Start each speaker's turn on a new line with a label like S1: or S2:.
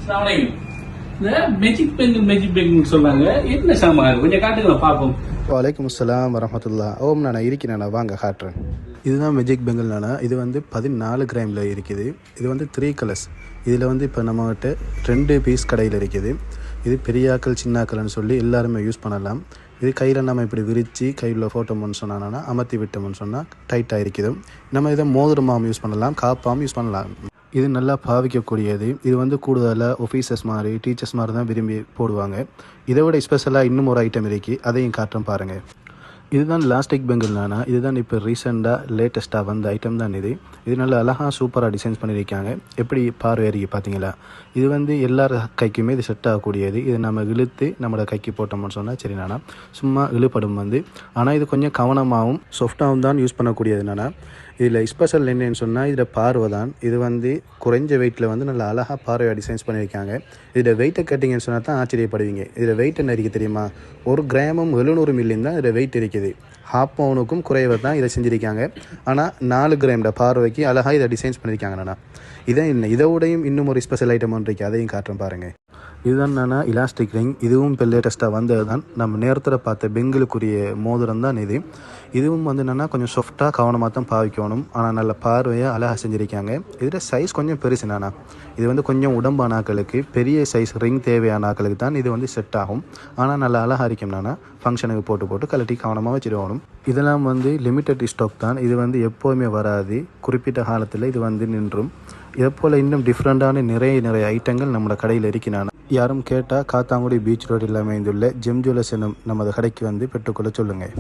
S1: வணக்கம். இந்த magic Bank சொன்னாங்க, என்ன சாமான் கொஞ்சம் காட்டுங்களா பார்ப்போம்.
S2: வலைக்கம் அஸ்ஸலாம் வரமத்துல்லா. ஓம் நானா இருக்கிறேன், வாங்க காட்டுறேன். இதுதான் மேஜிக் பெங்கல் நானா. இது வந்து 14 கிராமில் இருக்குது. இது வந்து 3 கலர்ஸ். இதில் வந்து இப்போ நம்மகிட்ட 2 பீஸ் கடையில் இருக்குது. இது பெரியாக்கள் சின்னாக்கள்னு சொல்லி எல்லாருமே யூஸ் பண்ணலாம். இது கையில் நம்ம இப்படி விரித்து கையில் ஃபோட்டோம்னு சொன்னாங்கன்னா அமர்த்தி விட்டோம்னு சொன்னால் டைட்டாக இருக்குது. நம்ம இதை மோதிரமாகவும் யூஸ் பண்ணலாம், காப்பாகவும் யூஸ் பண்ணலாம். இது நல்லா பாவிக்கக்கூடியது. இது வந்து கூடுதலாக ஆஃபீஸர்ஸ் மாதிரி டீச்சர்ஸ் மாதிரி தான் விரும்பி போடுவாங்க. இதை விட ஸ்பெஷலாக இன்னும் ஒரு ஐட்டம் இருக்குது, அதையும் காட்டுறோம் பாருங்கள். இதுதான் லாஸ்டிக் பெங்கல் நானா. இதுதான் இப்போ ரீசெண்டாக லேட்டஸ்ட்டாக வந்த ஐட்டம் தான் இது. இது நல்லா அழகாக சூப்பராக டிசைன்ஸ் பண்ணியிருக்காங்க. எப்படி பார்வை அறிக்கை பார்த்தீங்களா? இது வந்து எல்லார் கைக்குமே இது செட் ஆகக்கூடியது. இது நம்ம இழுத்து நம்மளோட கைக்கு போட்டோம்னு சொன்னால் சரி நானா, சும்மா இழுப்படும் வந்து. ஆனால் இது கொஞ்சம் கவனமாகவும் சாஃப்டாகவும் தான் யூஸ் பண்ணக்கூடியது நானா. இதில் ஸ்பெஷல் என்னன்னு சொன்னால் இதில் பார்வை தான். இது வந்து குறைஞ்ச வெயிட்டில் வந்து நல்லா அழகாக பார்வையாக டிசைன்ஸ் பண்ணியிருக்காங்க. இதில் வெயிட்டை கட்டிங்கன்னு சொன்னால் தான் ஆச்சரியப்படுவீங்க. இதில் வெயிட் என்ன இருக்குது தெரியுமா? 1 கிராமும் 700 மில்லியும் தான் இதில் வெயிட் இருக்குது. ½ பவுனுக்கும் குறைவாக தான் இதை செஞ்சுருக்காங்க. ஆனால் 4 கிராமோட பார்வைக்கு அழகாக இதை டிசைன்ஸ் பண்ணியிருக்காங்கண்ணா. இதை விடையும் இன்னும் ஒரு ஸ்பெஷல் ஐட்டம் ஒன்று இருக்குது, அதையும் காட்டுறேன் பாருங்கள். இதுதான் நானா இலாஸ்டிக் ரிங். இதுவும் இப்போ லேட்டஸ்ட்டாக வந்தது தான். நம்ம நேரத்தில் பார்த்த பெங்களுக்குரிய மோதிரம் தான் இது. இதுவும் வந்து என்னென்னா கொஞ்சம் சாஃப்டாக கவனமாக தான் பாவிக்கணும். ஆனால் நல்ல பார்வையாக அழகாக செஞ்சுருக்காங்க. இதில் சைஸ் கொஞ்சம் பெருசு நானா. இது வந்து கொஞ்சம் உடம்பான ஆக்களுக்கு, பெரிய சைஸ் ரிங் தேவையான ஆக்களுக்கு தான் இது வந்து செட் ஆகும். ஆனால் நல்லா அழகாக இருக்கும் நானா. ஃபங்க்ஷனுக்கு போட்டு கலட்டி கவனமாக வச்சுருக்கணும். இதெல்லாம் வந்து லிமிட்டட் ஸ்டாக் தான். இது வந்து எப்போவுமே வராது. குறிப்பிட்ட காலத்தில் இது வந்து நின்றும். இதை போல் இன்னும் டிஃப்ரெண்ட்டான நிறைய ஐட்டங்கள் நம்மளோட கடையில் இருக்கிறான். யாரும் கேட்டால் காத்தாங்குடி பீச் ரோடில் அமைந்துள்ள ஜெம் ஜுவல்லர்ஸ் எனும் நமது கடைக்கு வந்து பெற்றுக்கொள்ள சொல்லுங்கள்.